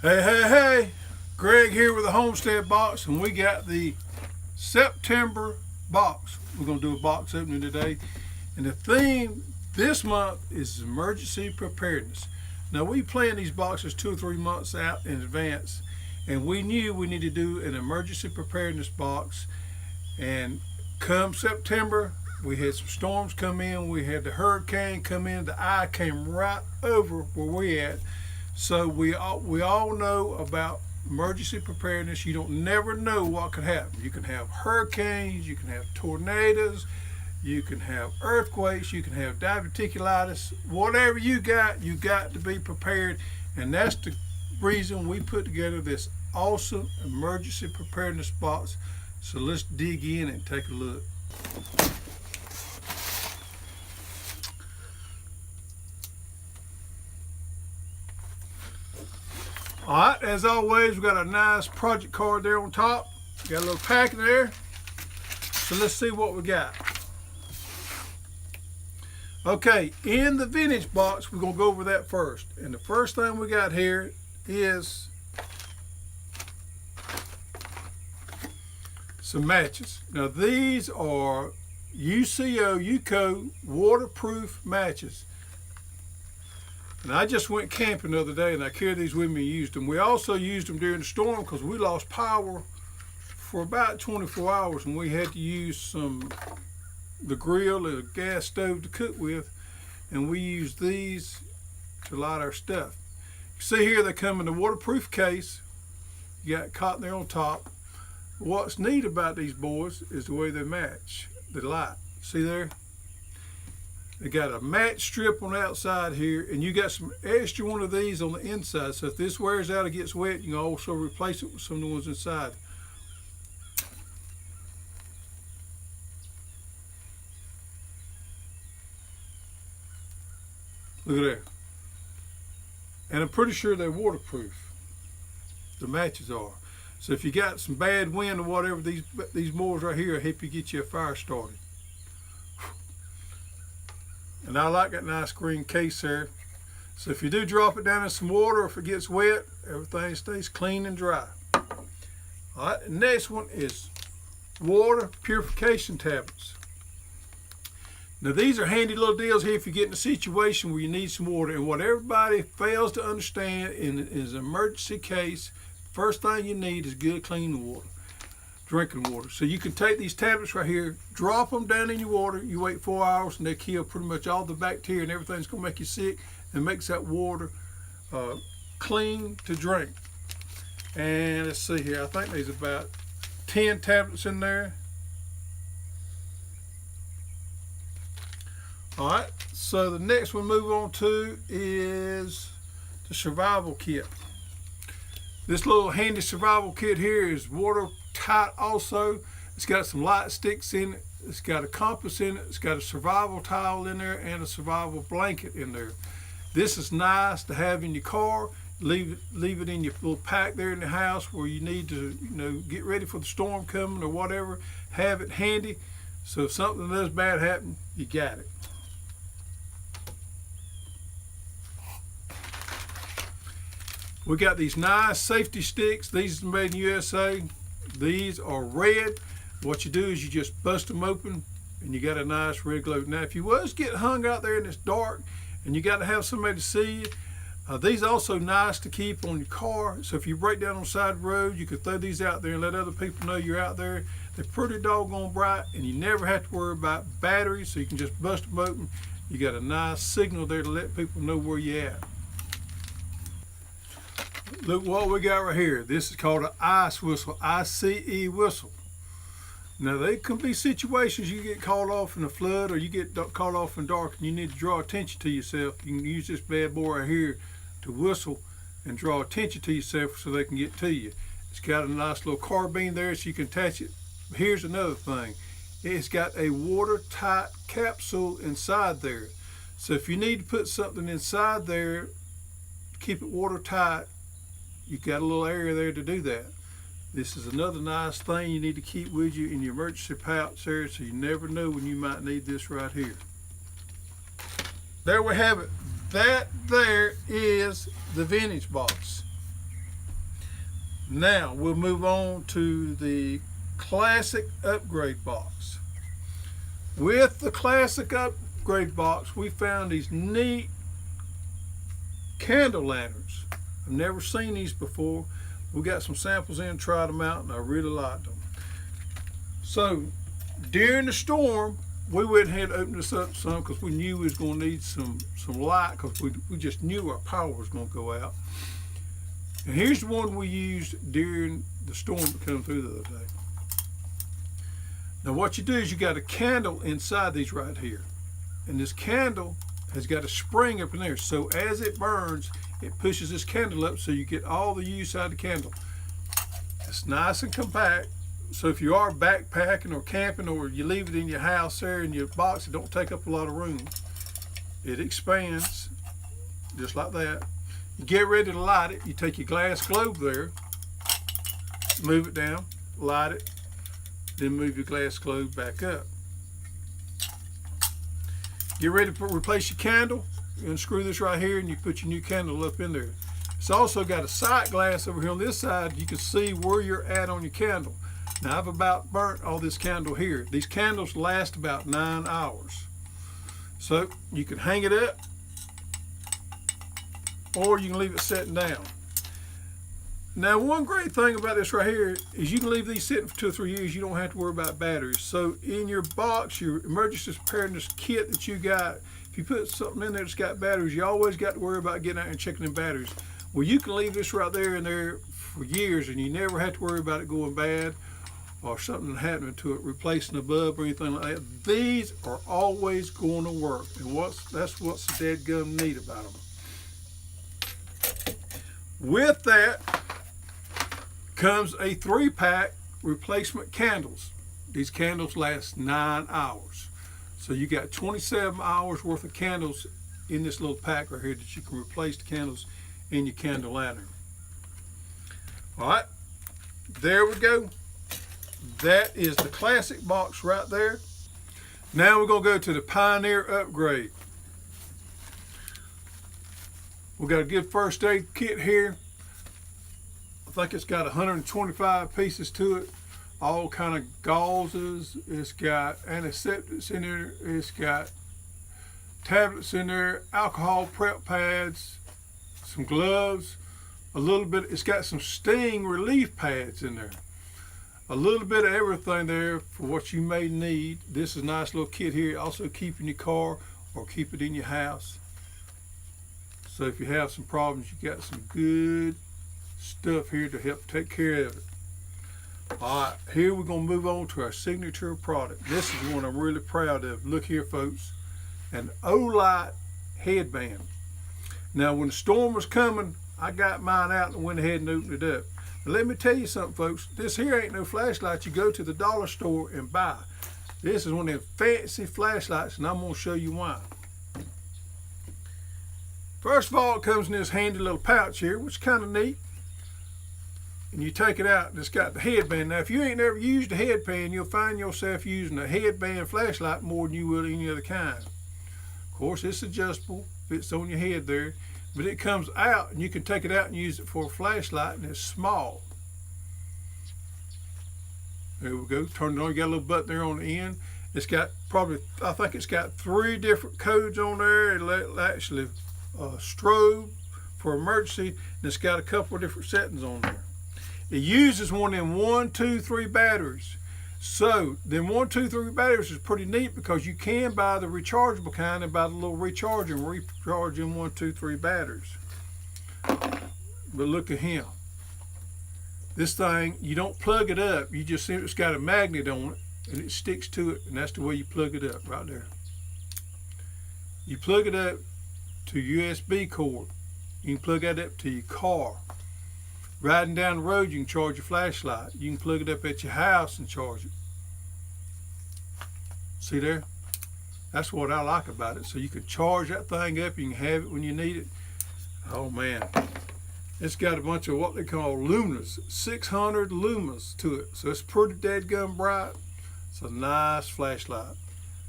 Hey, hey, hey! Greg here with the Homestead Box, and we got the September box. We're going to do a box opening today, and the theme this month is emergency preparedness. Now, we plan these boxes 2 or 3 months out in advance, and we knew we needed to do an emergency preparedness box. And come September, we had some storms come in. We had the hurricane come in. The eye came right over where we at. So we all know about emergency preparedness. You don't never know what could happen. You can have hurricanes, you can have tornadoes, you can have earthquakes, you can have diverticulitis. Whatever you got to be prepared. And that's the reason we put together this awesome emergency preparedness box. So let's dig in and take a look. Alright, as always, we've got a nice project card there on top. Got a little packet there. So let's see what we got. Okay, in the vintage box, we're going to go over that first. And the first thing we got here is some matches. Now these are UCO waterproof matches. And I just went camping the other day and I carried these with me and used them. We also used them during the storm because we lost power for about 24 hours and we had to use the grill or the gas stove to cook with, and we used these to light our stuff. You see here they come in a waterproof case. You got cotton there on top. What's neat about these boys is the way they match the light. See there? They got a match strip on the outside here, and you got some extra one of these on the inside. So if this wears out or gets wet, you can also replace it with some of the ones inside. Look at there. And I'm pretty sure they're waterproof. The matches are. So if you got some bad wind or whatever, these boys right here will help you get you a fire started. And I like that nice green case there. So if you do drop it down in some water, if it gets wet, everything stays clean and dry. All right, the next one is water purification tablets. Now these are handy little deals here if you get in a situation where you need some water. And what everybody fails to understand in an emergency case, first thing you need is good clean water. Drinking water. So you can take these tablets right here, drop them down in your water, you wait 4 hours and they kill pretty much all the bacteria and everything's going to make you sick and makes that water clean to drink. And let's see here, I think there's about 10 tablets in there. Alright, so the next one we move on to is the survival kit. This little handy survival kit here is watertight also. It's got some light sticks in it. It's got a compass in it. It's got a survival towel in there and a survival blanket in there. This is nice to have in your car. Leave it in your little pack there in the house where you need to, get ready for the storm coming or whatever. Have it handy. So if something does bad happen, you got it. We got these nice safety sticks. These are made in USA. These are red. What you do is you just bust them open and you got a nice red glow. Now if you was getting hung out there and it's dark and you got to have somebody to see you, these are also nice to keep on your car. So if you break down on the side of the road, you could throw these out there and let other people know you're out there. They're pretty doggone bright and you never have to worry about batteries, so you can just bust them open. You got a nice signal there to let people know where you're at. Look what we got right here. This is called an ice whistle, ICE whistle. Now there can be situations you get called off in a flood or you get called off in dark and you need to draw attention to yourself. You can use this bad boy right here to whistle and draw attention to yourself so they can get to you. It's got a nice little carbine there so you can attach it. Here's another thing. It's got a watertight capsule inside there. So if you need to put something inside there to keep it watertight, you got a little area there to do that. This is another nice thing you need to keep with you in your emergency pouch there, so you never know when you might need this right here. There we have it. That there is the vintage box. Now we'll move on to the classic upgrade box. With the classic upgrade box, we found these neat candle lanterns. I've never seen these before. We got some samples in, tried them out, and I really liked them. So during the storm, we went ahead and opened this up some because we knew we was going to need some light, because we just knew our power was going to go out. And here's the one we used during the storm that came through the other day. Now what you do is you got a candle inside these right here. And this candle has got a spring up in there. So as it burns, it pushes this candle up so you get all the use out of the candle. It's nice and compact. So if you are backpacking or camping, or you leave it in your house there in your box, it don't take up a lot of room. It expands just like that. You get ready to light it. You take your glass globe there, move it down, light it, then move your glass globe back up. Get ready to replace your candle. You unscrew this right here and you put your new candle up in there. It's also got a sight glass over here on this side. You can see where you're at on your candle. Now I've about burnt all this candle here. These candles last about 9 hours. So you can hang it up, or you can leave it sitting down. Now one great thing about this right here is you can leave these sitting for 2 or 3 years. You don't have to worry about batteries. So in your box, your emergency preparedness kit that you got, if you put something in there that's got batteries, you always got to worry about getting out and checking the batteries. Well, you can leave this right there and there for years, and you never have to worry about it going bad or something happening to it, replacing a bulb or anything like that. These are always going to work, and that's what's the dadgum neat about them. With that comes a 3-pack replacement candles. These candles last 9 hours. So you got 27 hours worth of candles in this little pack right here that you can replace the candles in your candle lantern. All right, there we go. That is the classic box right there. Now we're going to go to the Pioneer upgrade. We got a good first aid kit here. I think it's got 125 pieces to it, all kind of gauzes. It's got antiseptics in there. It's got tablets in there, alcohol prep pads, some gloves, a little bit. It's got some sting relief pads in there. A little bit of everything there for what you may need. This is a nice little kit here. Also keep in your car or keep it in your house. So if you have some problems, you got some good stuff here to help take care of it. All right, here we're gonna move on to our signature product. This is one I'm really proud of. Look here, folks, an Olight headband. Now, when the storm was coming, I got mine out and went ahead and opened it up. Now, let me tell you something, folks. This here ain't no flashlight you go to the dollar store and buy. This is one of them fancy flashlights, and I'm gonna show you why. First of all, it comes in this handy little pouch here, which is kind of neat. And you take it out and it's got the headband. Now, if you ain't never used a headband, you'll find yourself using a headband flashlight more than you will any other kind. Of course, it's adjustable, fits on your head there, but it comes out and you can take it out and use it for a flashlight, and it's small. There we go, turn it on, you got a little button there on the end. It's got probably, I think it's got 3 different codes on there. It'll actually strobe for emergency, and it's got a couple of different settings on there. It uses one of them 1, 2, 3 batteries. So them 1, 2, 3 batteries is pretty neat because you can buy the rechargeable kind and buy the little recharge them 1, 2, 3 batteries. But look at him. This thing, you don't plug it up. You just see it's got a magnet on it and it sticks to it, and that's the way you plug it up right there. You plug it up to USB cord. You can plug that up to your car. Riding down the road, you can charge your flashlight. You can plug it up at your house and charge it. See there? That's what I like about it. So you can charge that thing up. You can have it when you need it. Oh man. It's got a bunch of what they call luminous, 600 lumens to it. So it's pretty dadgum bright. It's a nice flashlight.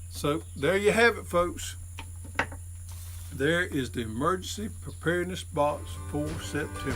So there you have it, folks. There is the emergency preparedness box for September.